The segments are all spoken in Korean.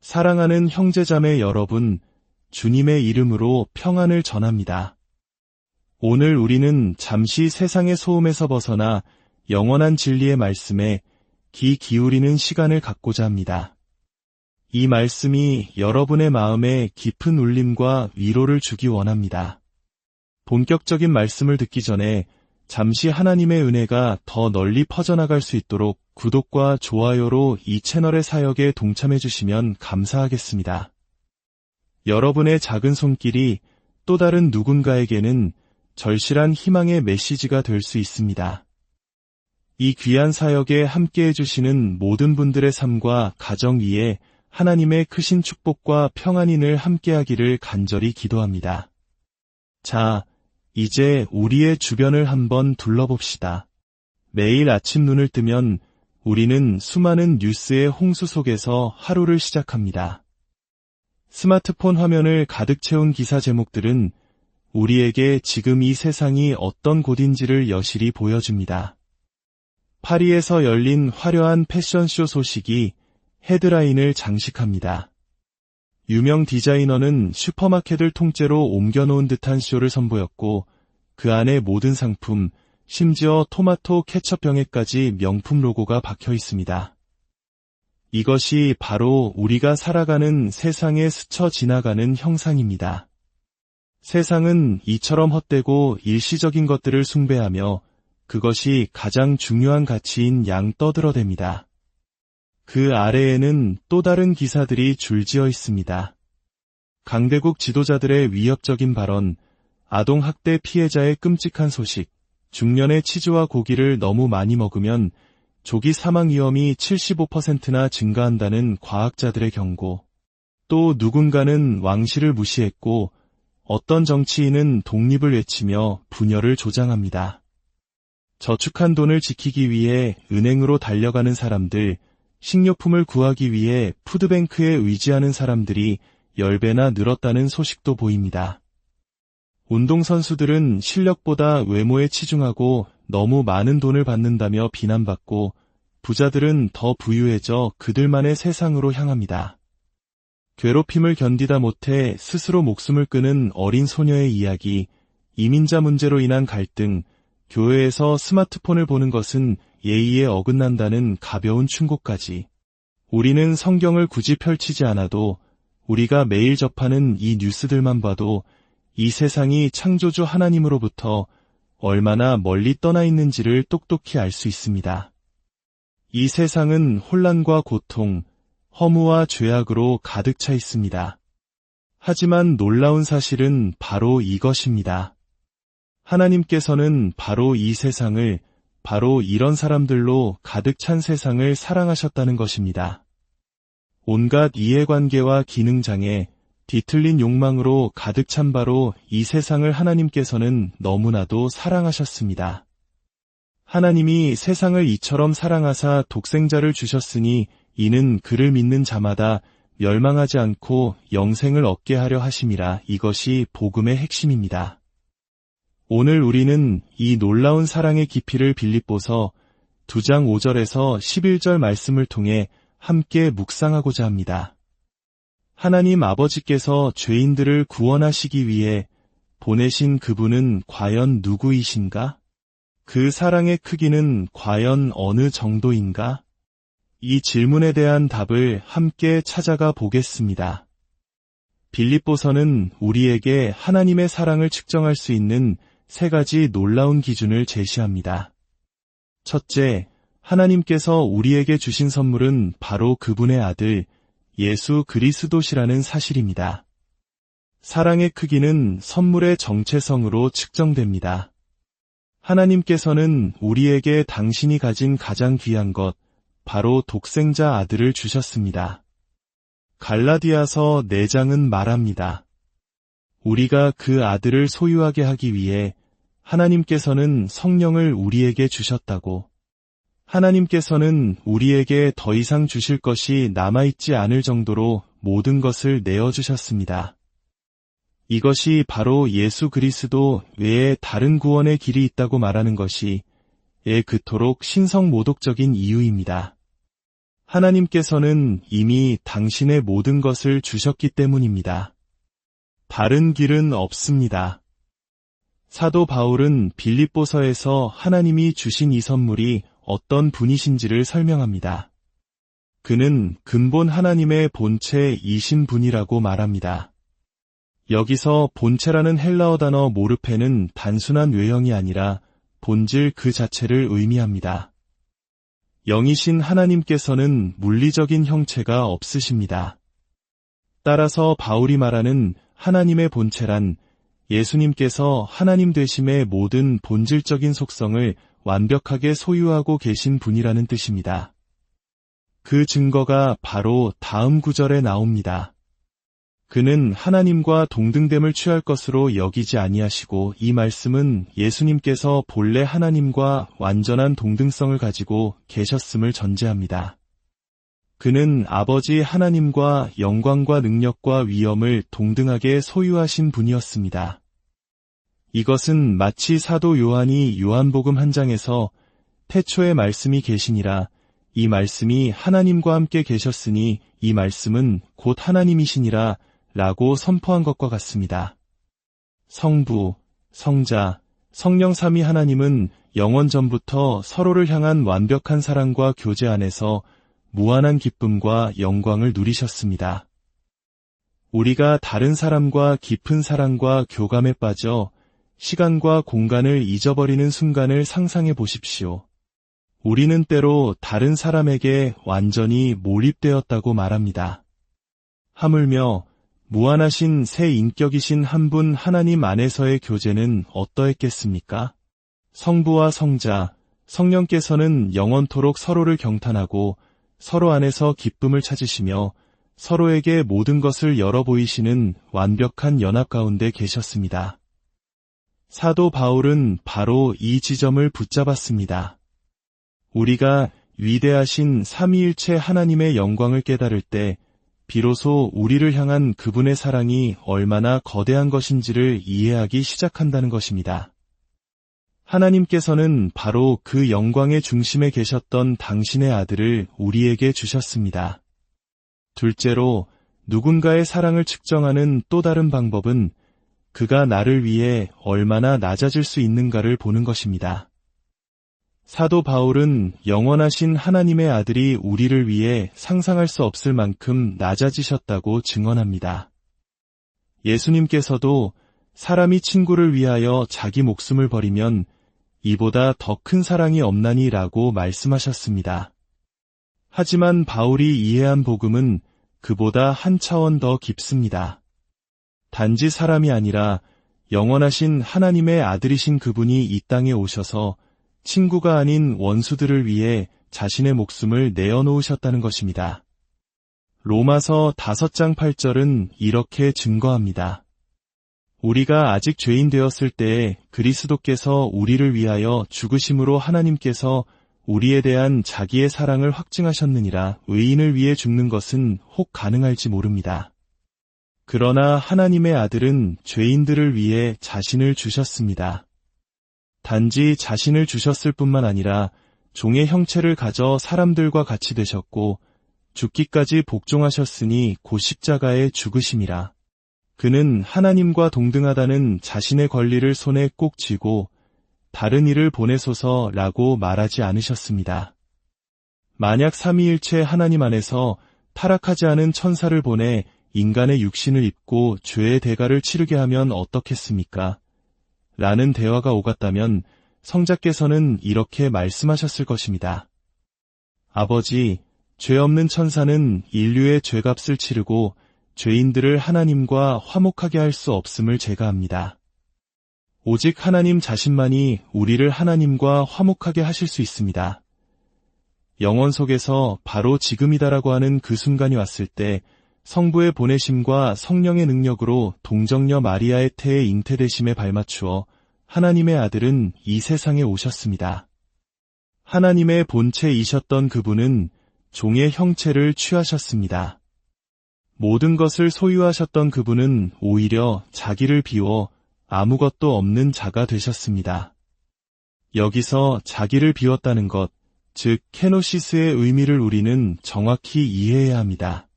사랑하는 형제자매 여러분, 주님의 이름으로 평안을 전합니다. 오늘 우리는 잠시 세상의 소음에서 벗어나 영원한 진리의 말씀에 귀 기울이는 시간을 갖고자 합니다. 이 말씀이 여러분의 마음에 깊은 울림과 위로를 주기 원합니다. 본격적인 말씀을 듣기 전에 잠시 하나님의 은혜가 더 널리 퍼져나갈 수 있도록 구독과 좋아요로 이 채널의 사역에 동참해 주시면 감사하겠습니다. 여러분의 작은 손길이 또 다른 누군가에게는 절실한 희망의 메시지가 될 수 있습니다. 이 귀한 사역에 함께해 주시는 모든 분들의 삶과 가정 위에 하나님의 크신 축복과 평안이 늘 함께하기를 간절히 기도합니다. 자, 이제 우리의 주변을 한번 둘러봅시다. 매일 아침 눈을 뜨면 우리는 수많은 뉴스의 홍수 속에서 하루를 시작합니다. 스마트폰 화면을 가득 채운 기사 제목들은 우리에게 지금 이 세상이 어떤 곳인지를 여실히 보여줍니다. 파리에서 열린 화려한 패션쇼 소식이 헤드라인을 장식합니다. 유명 디자이너는 슈퍼마켓을 통째로 옮겨놓은 듯한 쇼를 선보였고 그 안에 모든 상품, 심지어 토마토 케첩병에까지 명품 로고가 박혀 있습니다. 이것이 바로 우리가 살아가는 세상에 스쳐 지나가는 형상입니다. 세상은 이처럼 헛되고 일시적인 것들을 숭배하며 그것이 가장 중요한 가치인 양 떠들어댑니다. 그 아래에는 또 다른 기사들이 줄지어 있습니다. 강대국 지도자들의 위협적인 발언, 아동학대 피해자의 끔찍한 소식, 중년의 치즈와 고기를 너무 많이 먹으면 조기 사망 위험이 75%나 증가한다는 과학자들의 경고. 또 누군가는 왕실을 무시했고 어떤 정치인은 독립을 외치며 분열을 조장합니다. 저축한 돈을 지키기 위해 은행으로 달려가는 사람들, 식료품을 구하기 위해 푸드뱅크에 의지하는 사람들이 10배나 늘었다는 소식도 보입니다. 운동선수들은 실력보다 외모에 치중하고 너무 많은 돈을 받는다며 비난받고 부자들은 더 부유해져 그들만의 세상으로 향합니다. 괴롭힘을 견디다 못해 스스로 목숨을 끊은 어린 소녀의 이야기, 이민자 문제로 인한 갈등, 교회에서 스마트폰을 보는 것은 예의에 어긋난다는 가벼운 충고까지. 우리는 성경을 굳이 펼치지 않아도 우리가 매일 접하는 이 뉴스들만 봐도 이 세상이 창조주 하나님으로부터 얼마나 멀리 떠나 있는지를 똑똑히 알 수 있습니다. 이 세상은 혼란과 고통, 허무와 죄악으로 가득 차 있습니다. 하지만 놀라운 사실은 바로 이것입니다. 하나님께서는 바로 이 세상을, 바로 이런 사람들로 가득 찬 세상을 사랑하셨다는 것입니다. 온갖 이해관계와 기능장애, 뒤틀린 욕망으로 가득 찬 바로 이 세상을 하나님께서는 너무나도 사랑하셨습니다. 하나님이 세상을 이처럼 사랑하사 독생자를 주셨으니 이는 그를 믿는 자마다 멸망하지 않고 영생을 얻게 하려 하심이라. 이것이 복음의 핵심입니다. 오늘 우리는 이 놀라운 사랑의 깊이를 빌립보서 2장 5절에서 11절 말씀을 통해 함께 묵상하고자 합니다. 하나님 아버지께서 죄인들을 구원하시기 위해 보내신 그분은 과연 누구이신가? 그 사랑의 크기는 과연 어느 정도인가? 이 질문에 대한 답을 함께 찾아가 보겠습니다. 빌립보서는 우리에게 하나님의 사랑을 측정할 수 있는 3가지 놀라운 기준을 제시합니다. 첫째, 하나님께서 우리에게 주신 선물은 바로 그분의 아들, 예수 그리스도시라는 사실입니다. 사랑의 크기는 선물의 정체성으로 측정됩니다. 하나님께서는 우리에게 당신이 가진 가장 귀한 것, 바로 독생자 아들을 주셨습니다. 갈라디아서 4장은 말합니다. 우리가 그 아들을 소유하게 하기 위해 하나님께서는 성령을 우리에게 주셨다고. 하나님께서는 우리에게 더 이상 주실 것이 남아있지 않을 정도로 모든 것을 내어주셨습니다. 이것이 바로 예수 그리스도 외에 다른 구원의 길이 있다고 말하는 것이 그토록 신성모독적인 이유입니다. 하나님께서는 이미 당신의 모든 것을 주셨기 때문입니다. 다른 길은 없습니다. 사도 바울은 빌립보서에서 하나님이 주신 이 선물이 어떤 분이신지를 설명합니다. 그는 근본 하나님의 본체이신 분이라고 말합니다. 여기서 본체라는 헬라어 단어 모르페는 단순한 외형이 아니라 본질 그 자체를 의미합니다. 영이신 하나님께서는 물리적인 형체가 없으십니다. 따라서 바울이 말하는 하나님의 본체란 예수님께서 하나님 되심의 모든 본질적인 속성을 완벽하게 소유하고 계신 분이라는 뜻입니다. 그 증거가 바로 다음 구절에 나옵니다. 그는 하나님과 동등됨을 취할 것으로 여기지 아니하시고, 이 말씀은 예수님께서 본래 하나님과 완전한 동등성을 가지고 계셨음을 전제합니다. 그는 아버지 하나님과 영광과 능력과 위엄을 동등하게 소유하신 분이었습니다. 이것은 마치 사도 요한이 요한복음 1장에서 태초에 말씀이 계시니라, 이 말씀이 하나님과 함께 계셨으니 이 말씀은 곧 하나님이시니라 라고 선포한 것과 같습니다. 성부, 성자, 성령 삼위 하나님은 영원 전부터 서로를 향한 완벽한 사랑과 교제 안에서 무한한 기쁨과 영광을 누리셨습니다. 우리가 다른 사람과 깊은 사랑과 교감에 빠져 시간과 공간을 잊어버리는 순간을 상상해 보십시오. 우리는 때로 다른 사람에게 완전히 몰입되었다고 말합니다. 하물며 무한하신 새 인격이신 한 분 하나님 안에서의 교제는 어떠했겠습니까? 성부와 성자, 성령께서는 영원토록 서로를 경탄하고 서로 안에서 기쁨을 찾으시며 서로에게 모든 것을 열어 보이시는 완벽한 연합 가운데 계셨습니다. 사도 바울은 바로 이 지점을 붙잡았습니다. 우리가 위대하신 삼위일체 하나님의 영광을 깨달을 때 비로소 우리를 향한 그분의 사랑이 얼마나 거대한 것인지를 이해하기 시작한다는 것입니다. 하나님께서는 바로 그 영광의 중심에 계셨던 당신의 아들을 우리에게 주셨습니다. 둘째로, 누군가의 사랑을 측정하는 또 다른 방법은 그가 나를 위해 얼마나 낮아질 수 있는가를 보는 것입니다. 사도 바울은 영원하신 하나님의 아들이 우리를 위해 상상할 수 없을 만큼 낮아지셨다고 증언합니다. 예수님께서도 사람이 친구를 위하여 자기 목숨을 버리면 이보다 더 큰 사랑이 없나니 라고 말씀하셨습니다. 하지만 바울이 이해한 복음은 그보다 한 차원 더 깊습니다. 단지 사람이 아니라 영원하신 하나님의 아들이신 그분이 이 땅에 오셔서 친구가 아닌 원수들을 위해 자신의 목숨을 내어놓으셨다는 것입니다. 로마서 5장 8절은 이렇게 증거합니다. 우리가 아직 죄인 되었을 때에 그리스도께서 우리를 위하여 죽으심으로 하나님께서 우리에 대한 자기의 사랑을 확증하셨느니라. 의인을 위해 죽는 것은 혹 가능할지 모릅니다. 그러나 하나님의 아들은 죄인들을 위해 자신을 주셨습니다. 단지 자신을 주셨을 뿐만 아니라 종의 형체를 가져 사람들과 같이 되셨고 죽기까지 복종하셨으니 곧 십자가에 죽으심이라. 그는 하나님과 동등하다는 자신의 권리를 손에 꼭 쥐고 다른 이를 보내소서라고 말하지 않으셨습니다. 만약 삼위일체 하나님 안에서 타락하지 않은 천사를 보내 인간의 육신을 입고 죄의 대가를 치르게 하면 어떻겠습니까? 라는 대화가 오갔다면 성자께서는 이렇게 말씀하셨을 것입니다. 아버지, 죄 없는 천사는 인류의 죄값을 치르고 죄인들을 하나님과 화목하게 할 수 없음을 제가 압니다. 오직 하나님 자신만이 우리를 하나님과 화목하게 하실 수 있습니다. 영원 속에서 바로 지금이다라고 하는 그 순간이 왔을 때 성부의 보내심과 성령의 능력으로 동정녀 마리아의 태에 잉태되심에 발맞추어 하나님의 아들은 이 세상에 오셨습니다. 하나님의 본체이셨던 그분은 종의 형체를 취하셨습니다. 모든 것을 소유하셨던 그분은 오히려 자기를 비워 아무것도 없는 자가 되셨습니다. 여기서 자기를 비웠다는 것, 즉 케노시스의 의미를 우리는 정확히 이해해야 합니다.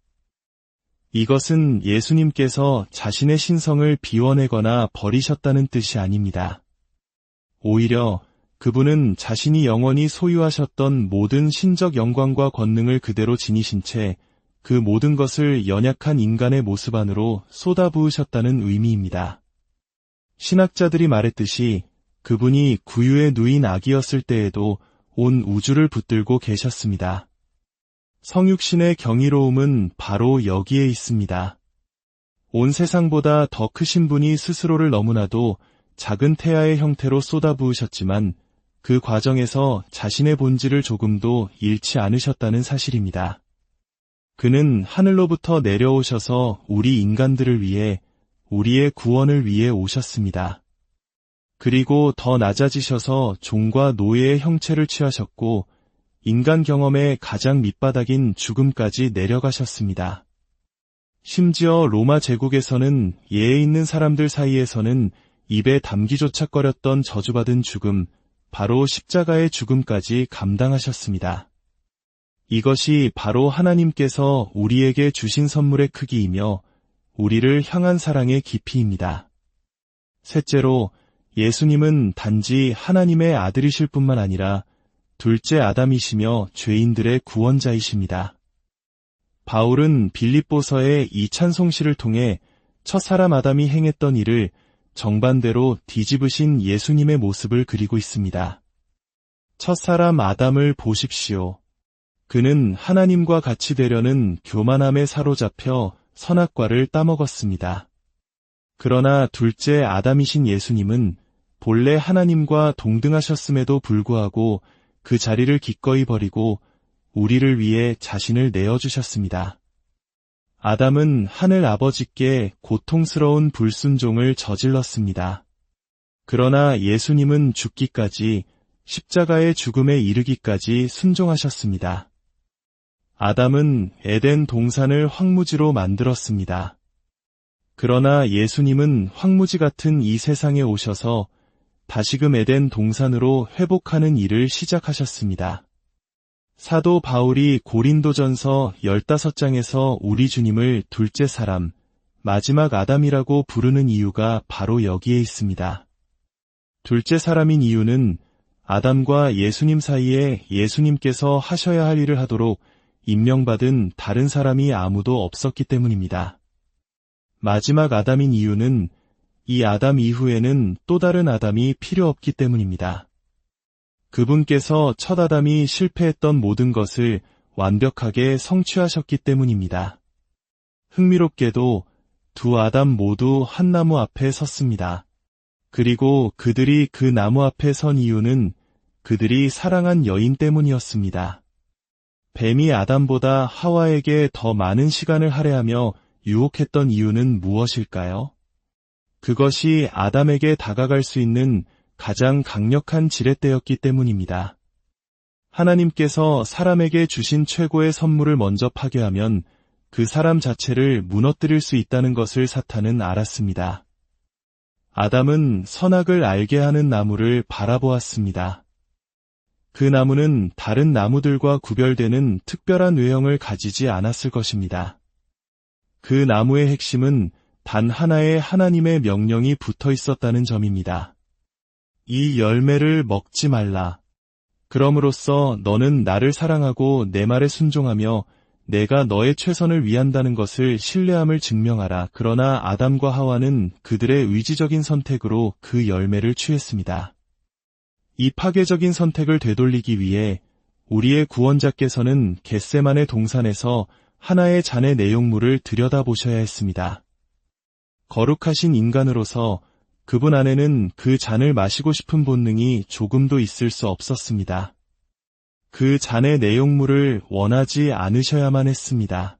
이것은 예수님께서 자신의 신성을 비워내거나 버리셨다는 뜻이 아닙니다. 오히려 그분은 자신이 영원히 소유하셨던 모든 신적 영광과 권능을 그대로 지니신 채 그 모든 것을 연약한 인간의 모습 안으로 쏟아부으셨다는 의미입니다. 신학자들이 말했듯이 그분이 구유에 누인 아기였을 때에도 온 우주를 붙들고 계셨습니다. 성육신의 경이로움은 바로 여기에 있습니다. 온 세상보다 더 크신 분이 스스로를 너무나도 작은 태아의 형태로 쏟아부으셨지만 그 과정에서 자신의 본질을 조금도 잃지 않으셨다는 사실입니다. 그는 하늘로부터 내려오셔서 우리 인간들을 위해 우리의 구원을 위해 오셨습니다. 그리고 더 낮아지셔서 종과 노예의 형체를 취하셨고 인간 경험의 가장 밑바닥인 죽음까지 내려가셨습니다. 심지어 로마 제국에서는 예에 있는 사람들 사이에서는 입에 담기조차 꺼렸던 저주받은 죽음, 바로 십자가의 죽음까지 감당하셨습니다. 이것이 바로 하나님께서 우리에게 주신 선물의 크기이며 우리를 향한 사랑의 깊이입니다. 셋째로, 예수님은 단지 하나님의 아들이실 뿐만 아니라 둘째 아담이시며 죄인들의 구원자이십니다. 바울은 빌립보서의 이 찬송시를 통해 첫사람 아담이 행했던 일을 정반대로 뒤집으신 예수님의 모습을 그리고 있습니다. 첫사람 아담을 보십시오. 그는 하나님과 같이 되려는 교만함에 사로잡혀 선악과를 따먹었습니다. 그러나 둘째 아담이신 예수님은 본래 하나님과 동등하셨음에도 불구하고 그 자리를 기꺼이 버리고 우리를 위해 자신을 내어주셨습니다. 아담은 하늘 아버지께 고통스러운 불순종을 저질렀습니다. 그러나 예수님은 죽기까지 십자가의 죽음에 이르기까지 순종하셨습니다. 아담은 에덴 동산을 황무지로 만들었습니다. 그러나 예수님은 황무지 같은 이 세상에 오셔서 다시금 에덴 동산으로 회복하는 일을 시작하셨습니다. 사도 바울이 고린도전서 15장에서 우리 주님을 둘째 사람, 마지막 아담이라고 부르는 이유가 바로 여기에 있습니다. 둘째 사람인 이유는 아담과 예수님 사이에 예수님께서 하셔야 할 일을 하도록 임명받은 다른 사람이 아무도 없었기 때문입니다. 마지막 아담인 이유는 이 아담 이후에는 또 다른 아담이 필요 없기 때문입니다. 그분께서 첫 아담이 실패했던 모든 것을 완벽하게 성취하셨기 때문입니다. 흥미롭게도 두 아담 모두 한 나무 앞에 섰습니다. 그리고 그들이 그 나무 앞에 선 이유는 그들이 사랑한 여인 때문이었습니다. 뱀이 아담보다 하와에게 더 많은 시간을 할애하며 유혹했던 이유는 무엇일까요? 그것이 아담에게 다가갈 수 있는 가장 강력한 지렛대였기 때문입니다. 하나님께서 사람에게 주신 최고의 선물을 먼저 파괴하면 그 사람 자체를 무너뜨릴 수 있다는 것을 사탄은 알았습니다. 아담은 선악을 알게 하는 나무를 바라보았습니다. 그 나무는 다른 나무들과 구별되는 특별한 외형을 가지지 않았을 것입니다. 그 나무의 핵심은 단 하나의 하나님의 명령이 붙어 있었다는 점입니다. 이 열매를 먹지 말라. 그럼으로써 너는 나를 사랑하고 내 말에 순종하며 내가 너의 최선을 위한다는 것을 신뢰함을 증명하라. 그러나 아담과 하와는 그들의 의지적인 선택으로 그 열매를 취했습니다. 이 파괴적인 선택을 되돌리기 위해 우리의 구원자께서는 겟세마네 동산에서 하나의 잔의 내용물을 들여다보셔야 했습니다. 거룩하신 인간으로서 그분 안에는 그 잔을 마시고 싶은 본능이 조금도 있을 수 없었습니다. 그 잔의 내용물을 원하지 않으셔야만 했습니다.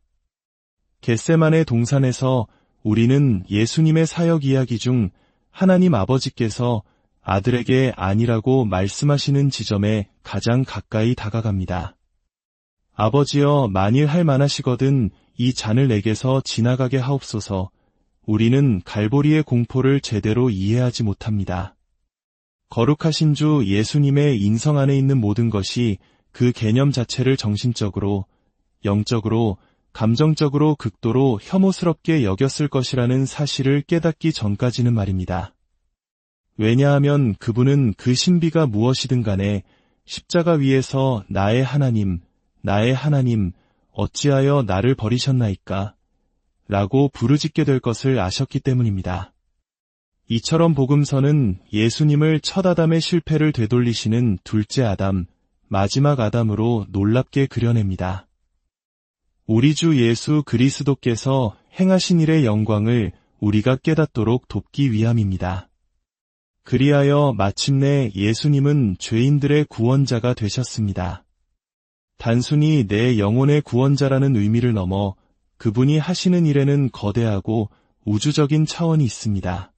겟세마네 동산에서 우리는 예수님의 사역 이야기 중 하나님 아버지께서 아들에게 아니라고 말씀하시는 지점에 가장 가까이 다가갑니다. 아버지여, 만일 할 만하시거든 이 잔을 내게서 지나가게 하옵소서. 우리는 갈보리의 공포를 제대로 이해하지 못합니다. 거룩하신 주 예수님의 인성 안에 있는 모든 것이 그 개념 자체를 정신적으로, 영적으로, 감정적으로 극도로 혐오스럽게 여겼을 것이라는 사실을 깨닫기 전까지는 말입니다. 왜냐하면 그분은 그 신비가 무엇이든 간에 십자가 위에서 나의 하나님, 어찌하여 나를 버리셨나이까? 라고 부르짖게 될 것을 아셨기 때문입니다. 이처럼 복음서는 예수님을 첫 아담의 실패를 되돌리시는 둘째 아담, 마지막 아담으로 놀랍게 그려냅니다. 우리 주 예수 그리스도께서 행하신 일의 영광을 우리가 깨닫도록 돕기 위함입니다. 그리하여 마침내 예수님은 죄인들의 구원자가 되셨습니다. 단순히 내 영혼의 구원자라는 의미를 넘어 그분이 하시는 일에는 거대하고 우주적인 차원이 있습니다.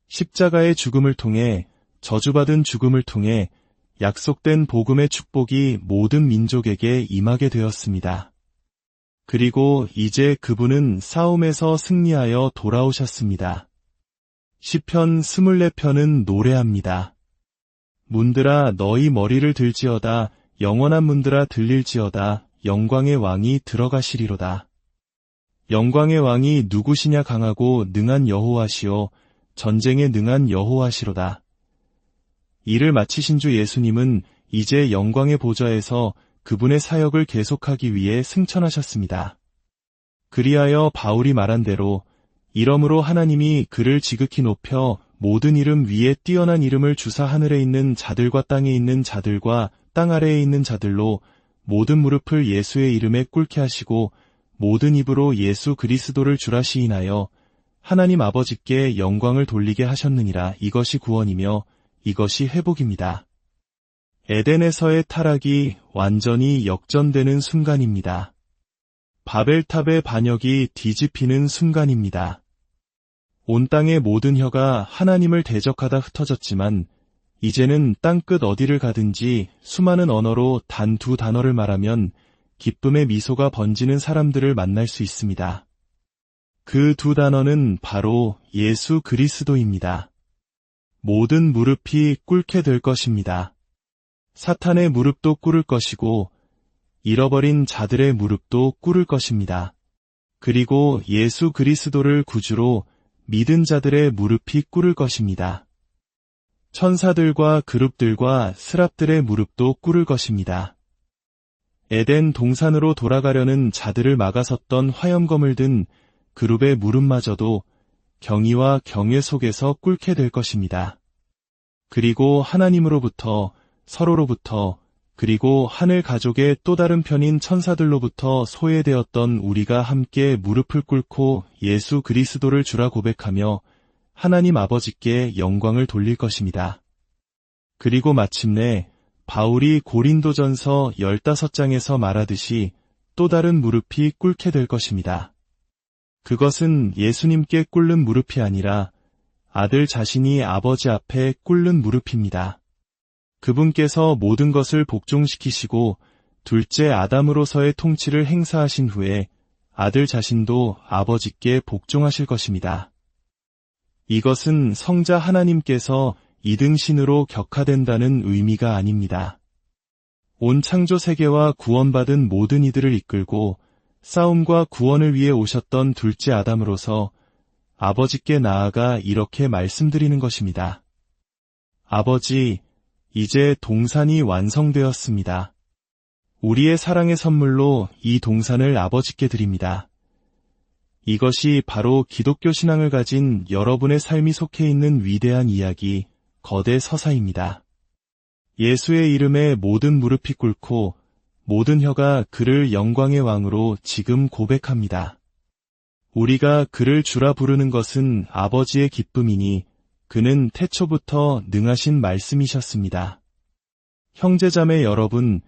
십자가의 죽음을 통해, 저주받은 죽음을 통해 약속된 복음의 축복이 모든 민족에게 임하게 되었습니다. 그리고 이제 그분은 싸움에서 승리하여 돌아오셨습니다. 시편 24편은 노래합니다. 문들아 너희 머리를 들지어다, 영원한 문들아 들릴지어다, 영광의 왕이 들어가시리로다. 영광의 왕이 누구시냐? 강하고 능한 여호와시오, 전쟁에 능한 여호와시로다. 이를 마치신 주 예수님은 이제 영광의 보좌에서 그분의 사역을 계속하기 위해 승천하셨습니다. 그리하여 바울이 말한 대로 이러므로 하나님이 그를 지극히 높여 모든 이름 위에 뛰어난 이름을 주사 하늘에 있는 자들과 땅에 있는 자들과 땅 아래에 있는 자들로 모든 무릎을 예수의 이름에 꿇게 하시고 모든 입으로 예수 그리스도를 주라 시인하여 하나님 아버지께 영광을 돌리게 하셨느니라. 이것이 구원이며 이것이 회복입니다. 에덴에서의 타락이 완전히 역전되는 순간입니다. 바벨탑의 반역이 뒤집히는 순간입니다. 온 땅의 모든 혀가 하나님을 대적하다 흩어졌지만 이제는 땅끝 어디를 가든지 수많은 언어로 단 두 단어를 말하면 기쁨의 미소가 번지는 사람들을 만날 수 있습니다. 그 두 단어는 바로 예수 그리스도입니다. 모든 무릎이 꿇게 될 것입니다. 사탄의 무릎도 꿇을 것이고 잃어버린 자들의 무릎도 꿇을 것입니다. 그리고 예수 그리스도를 구주로 믿은 자들의 무릎이 꿇을 것입니다. 천사들과 그룹들과 스랍들의 무릎도 꿇을 것입니다. 에덴 동산으로 돌아가려는 자들을 막아섰던 화염검을 든 그룹의 무릎마저도 경의와 경외 속에서 꿇게 될 것입니다. 그리고 하나님으로부터, 서로로부터, 그리고 하늘 가족의 또 다른 편인 천사들로부터 소외되었던 우리가 함께 무릎을 꿇고 예수 그리스도를 주라 고백하며 하나님 아버지께 영광을 돌릴 것입니다. 그리고 마침내 바울이 고린도전서 15장에서 말하듯이 또 다른 무릎이 꿇게 될 것입니다. 그것은 예수님께 꿇는 무릎이 아니라 아들 자신이 아버지 앞에 꿇는 무릎입니다. 그분께서 모든 것을 복종시키시고 둘째 아담으로서의 통치를 행사하신 후에 아들 자신도 아버지께 복종하실 것입니다. 이것은 성자 하나님께서 이등신으로 격하된다는 의미가 아닙니다. 온 창조 세계와 구원받은 모든 이들을 이끌고 싸움과 구원을 위해 오셨던 둘째 아담으로서 아버지께 나아가 이렇게 말씀드리는 것입니다. 아버지, 이제 동산이 완성되었습니다. 우리의 사랑의 선물로 이 동산을 아버지께 드립니다. 이것이 바로 기독교 신앙을 가진 여러분의 삶이 속해 있는 위대한 이야기, 거대 서사입니다. 예수의 이름에 모든 무릎이 꿇고 모든 혀가 그를 영광의 왕으로 지금 고백합니다. 우리가 그를 주라 부르는 것은 아버지의 기쁨이니 그는 태초부터 능하신 말씀이셨습니다. 형제자매 여러분,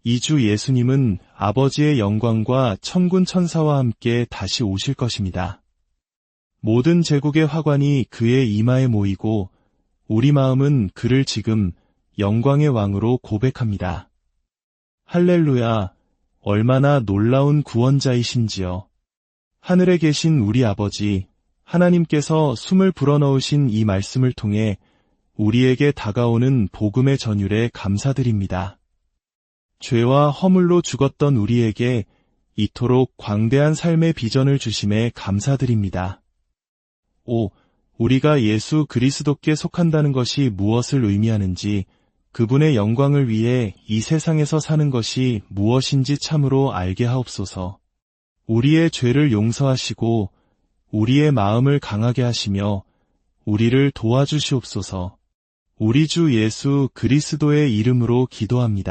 이 주 예수님은 아버지의 영광과 천군 천사와 함께 다시 오실 것입니다. 모든 제국의 화관이 그의 이마에 모이고 우리 마음은 그를 지금 영광의 왕으로 고백합니다. 할렐루야, 얼마나 놀라운 구원자이신지요. 하늘에 계신 우리 아버지, 하나님께서 숨을 불어넣으신 이 말씀을 통해 우리에게 다가오는 복음의 전율에 감사드립니다. 죄와 허물로 죽었던 우리에게 이토록 광대한 삶의 비전을 주심에 감사드립니다. 5. 우리가 예수 그리스도께 속한다는 것이 무엇을 의미하는지, 그분의 영광을 위해 이 세상에서 사는 것이 무엇인지 참으로 알게 하옵소서. 우리의 죄를 용서하시고 우리의 마음을 강하게 하시며 우리를 도와주시옵소서. 우리 주 예수 그리스도의 이름으로 기도합니다.